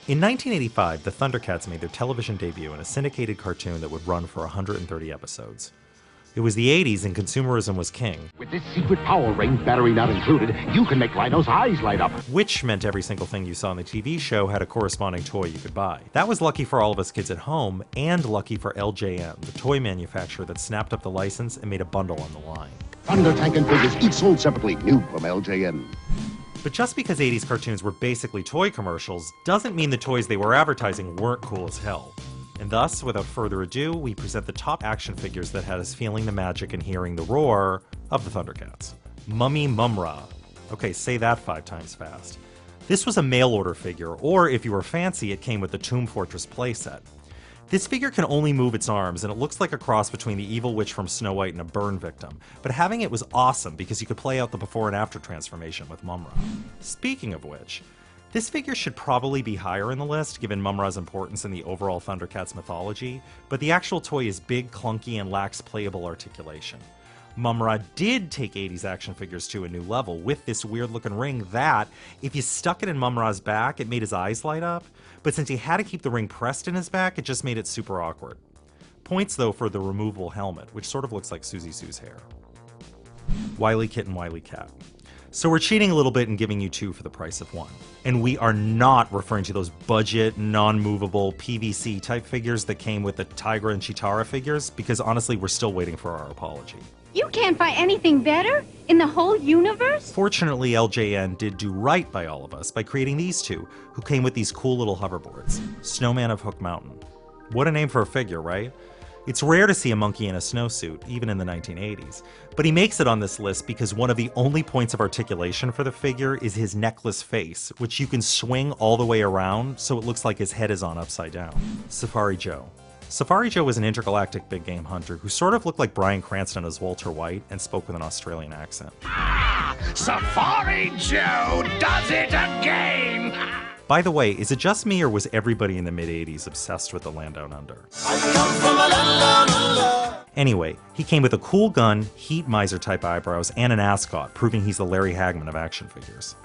In 1985, the ThunderCats made their television debut in a syndicated cartoon that would run for 130 episodes. It was the 80s and consumerism was king. With this secret power ring, battery not included, you can make Rhino's eyes light up. Which meant every single thing you saw in the TV show had a corresponding toy you could buy. That was lucky for all of us kids at home, and lucky for LJN, the toy manufacturer that snapped up the license and made a bundle on the line. Thunder Tank and figures, each sold separately, new from LJN. But just because 80s cartoons were basically toy commercials doesn't mean the toys they were advertising weren't cool as hell. And thus, without further ado, we present the top action figures that had us feeling the magic and hearing the roar of the ThunderCats. MUMM-RA. Okay, say that 5 times fast. This was a mail-order figure, or if you were fancy, it came with the Tomb Fortress playset. This figure can only move its arms, and it looks like a cross between the evil witch from Snow White and a burn victim. But having it was awesome because you could play out the before and after transformation with MUMM-RA. Speaking of which, this figure should probably be higher in the list, given MUMM-RA's importance in the overall ThunderCats mythology, but the actual toy is big, clunky, and lacks playable articulation. MUMM-RA did take 80s action figures to a new level with this weird-looking ring that, if you stuck it in MUMM-RA's back, it made his eyes light up, but since he had to keep the ring pressed in his back, it just made it super awkward. Points, though, for the removable helmet, which sort of looks like Susie Sue's hair. WILYKIT and WILYKAT. So we're cheating a little bit and giving you 2 for the price of 1. And we are not referring to those budget, non-movable PVC type figures that came with the Tigra and CHEETARA figures, because honestly, we're still waiting for our apology. You can't find anything better in the whole universe? Fortunately, LJN did do right by all of us by creating these 2, who came with these cool little hoverboards. SNOWMAN of Hook Mountain. What a name for a figure, right? It's rare to see a monkey in a snowsuit, even in the 1980s, but he makes it on this list because one of the only points of articulation for the figure is his necklace face, which you can swing all the way around so it looks like his head is on upside down. Safari Joe. Safari Joe was an intergalactic big game hunter who sort of looked like Bryan Cranston as Walter White and spoke with an Australian accent. Ah, Safari Joe does it again! By the way, is it just me or was everybody in the mid-80s obsessed with the Land Down Under? Anyway, he came with a cool gun, heat miser type eyebrows, and an ascot, proving he's the Larry Hagman of action figures.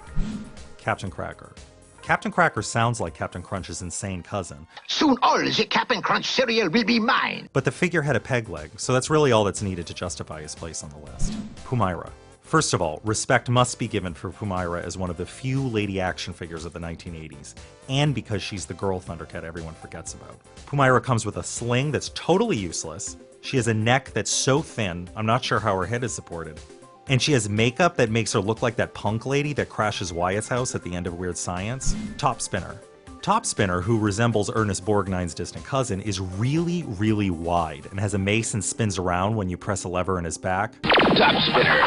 Captain Cracker. Captain Cracker sounds like Captain Crunch's insane cousin. Soon all the Captain Crunch cereal will be mine. But the figure had a peg leg, so that's really all that's needed to justify his place on the list. PUMYRA. First of all, respect must be given for PUMYRA as one of the few lady action figures of the 1980s, and because she's the girl ThunderCat everyone forgets about. PUMYRA comes with a sling that's totally useless, she has a neck that's so thin, I'm not sure how her head is supported, and she has makeup that makes her look like that punk lady that crashes Wyatt's house at the end of Weird Science. Top Spinner. Top Spinner, who resembles Ernest Borgnine's distant cousin, is really, really wide and has a mace and spins around when you press a lever in his back. Top Spinner.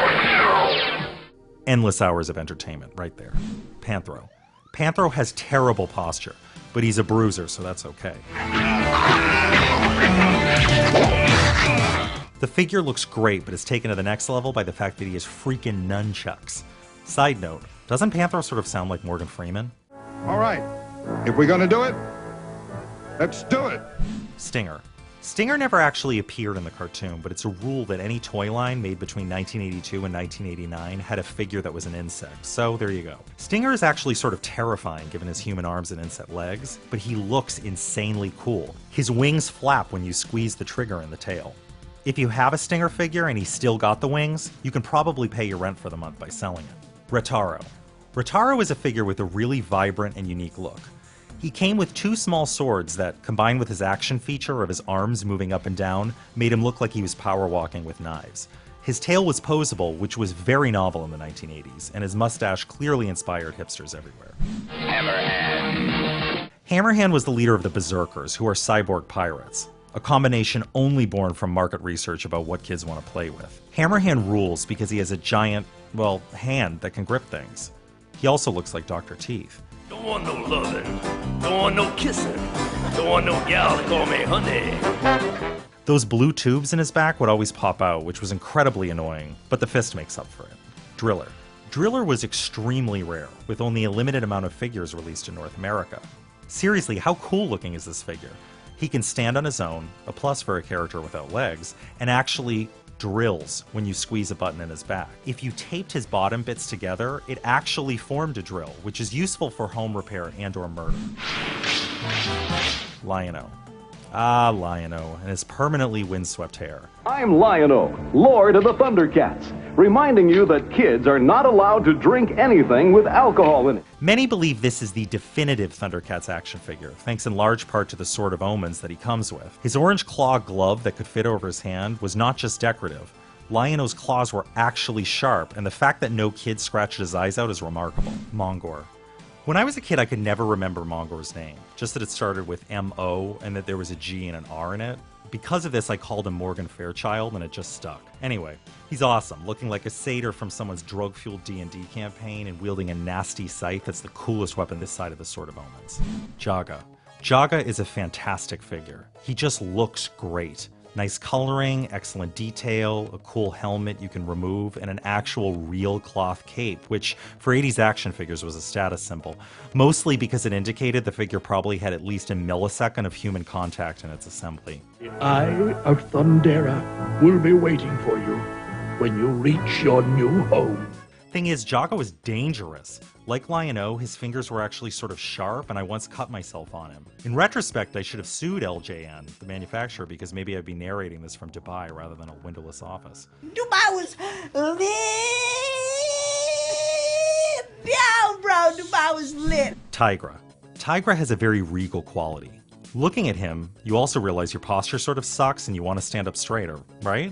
Endless hours of entertainment right there. PANTHRO. PANTHRO has terrible posture, but he's a bruiser, so that's okay. The figure looks great, but is taken to the next level by the fact that he has freaking nunchucks. Side note, doesn't PANTHRO sort of sound like Morgan Freeman? All right, if we're gonna do it, let's do it. Stinger. Stinger never actually appeared in the cartoon, but it's a rule that any toy line made between 1982 and 1989 had a figure that was an insect, so there you go. Stinger is actually sort of terrifying given his human arms and insect legs, but he looks insanely cool. His wings flap when you squeeze the trigger in the tail. If you have a Stinger figure and he's still got the wings, you can probably pay your rent for the month by selling it. RATAR-O. RATAR-O is a figure with a really vibrant and unique look. He came with 2 small swords that, combined with his action feature of his arms moving up and down, made him look like he was power walking with knives. His tail was posable, which was very novel in the 1980s, and his mustache clearly inspired hipsters everywhere. HAMMERHAND. HAMMERHAND was the leader of the Berserkers, who are cyborg pirates. A combination only born from market research about what kids want to play with. HAMMERHAND rules because he has a giant, well, hand that can grip things. He also looks like Dr. Teeth. Don't want no loving, don't want no kissing, don't want no gal to call me honey. Those blue tubes in his back would always pop out, which was incredibly annoying, but the fist makes up for it. Driller. Driller was extremely rare, with only a limited amount of figures released in North America. Seriously, how cool looking is this figure? He can stand on his own, a plus for a character without legs, and actually drills when you squeeze a button in his back. If you taped his bottom bits together, it actually formed a drill, which is useful for home repair and/or murder. Lion-O. Ah, Lion-O, and his permanently windswept hair. I'm Lion-O, Lord of the ThunderCats, reminding you that kids are not allowed to drink anything with alcohol in it. Many believe this is the definitive ThunderCats action figure, thanks in large part to the sword of omens that he comes with. His orange claw glove that could fit over his hand was not just decorative. Lion-O's claws were actually sharp, and the fact that no kid scratched his eyes out is remarkable. MONGOR. When I was a kid, I could never remember Mongor's name, just that it started with M-O and that there was a G and an R in it. Because of this, I called him Morgan Fairchild, and it just stuck. Anyway, he's awesome, looking like a satyr from someone's drug-fueled D&D campaign and wielding a nasty scythe that's the coolest weapon this side of the Sword of Omens. JAGA. JAGA is a fantastic figure. He just looks great. Nice coloring, excellent detail, a cool helmet you can remove, and an actual real cloth cape, which for 80s action figures was a status symbol, mostly because it indicated the figure probably had at least a millisecond of human contact in its assembly. The Eye of Thundera will be waiting for you when you reach your new home. Thing is, JAGA was dangerous. Like Lion-O, his fingers were actually sort of sharp, and I once cut myself on him. In retrospect, I should have sued LJN, the manufacturer, because maybe I'd be narrating this from Dubai rather than a windowless office. Dubai was lit. Down, bro. Dubai was lit. Tigra. Tigra has a very regal quality. Looking at him, you also realize your posture sort of sucks and you want to stand up straighter, right?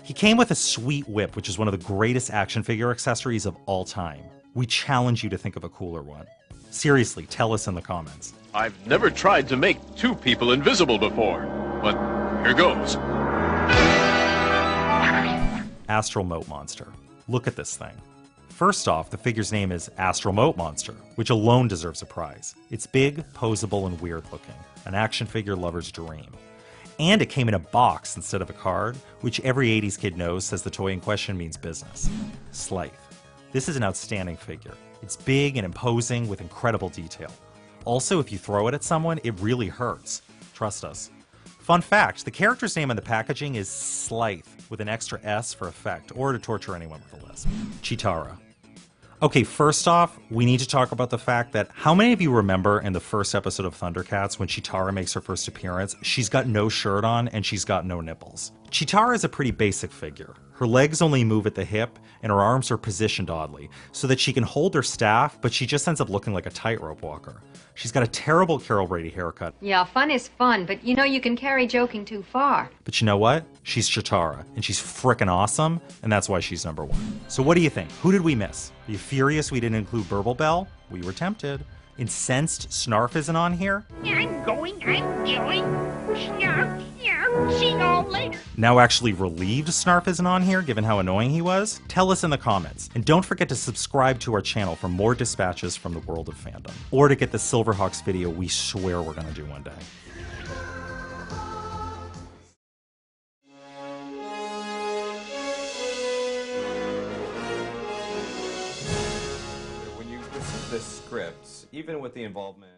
He came with a sweet whip, which is one of the greatest action figure accessories of all time. We challenge you to think of a cooler one. Seriously, tell us in the comments. I've never tried to make two people invisible before, but here goes. Astral Moat Monster. Look at this thing. First off, the figure's name is Astral Moat Monster, which alone deserves a prize. It's big, posable, and weird looking. An action figure lover's dream. And it came in a box instead of a card, which every 80s kid knows says the toy in question means business. SLITHE. This is an outstanding figure. It's big and imposing with incredible detail. Also, if you throw it at someone, it really hurts. Trust us. Fun fact, the character's name on the packaging is SLITHE, with an extra S for effect, or to torture anyone with a lisp. CHEETARA. Okay, first off, we need to talk about the fact that how many of you remember in the first episode of ThunderCats when CHEETARA makes her first appearance, she's got no shirt on and she's got no nipples. CHEETARA is a pretty basic figure. Her legs only move at the hip and her arms are positioned oddly, so that she can hold her staff, but she just ends up looking like a tightrope walker. She's got a terrible Carol Brady haircut. Yeah, fun is fun, but you know you can carry joking too far. But you know what? She's CHEETARA, and she's frickin' awesome, and that's why she's number one. So what do you think? Who did we miss? Are you furious we didn't include Burble Bell? We were tempted. Incensed Snarf isn't on here? I'm going. Snarf, snarf. See y'all later. Now actually relieved Snarf isn't on here, given how annoying he was? Tell us in the comments. And don't forget to subscribe to our channel for more dispatches from the world of fandom. Or to get the Silverhawks video we swear we're gonna do one day. When you listen to the scripts, even with the involvement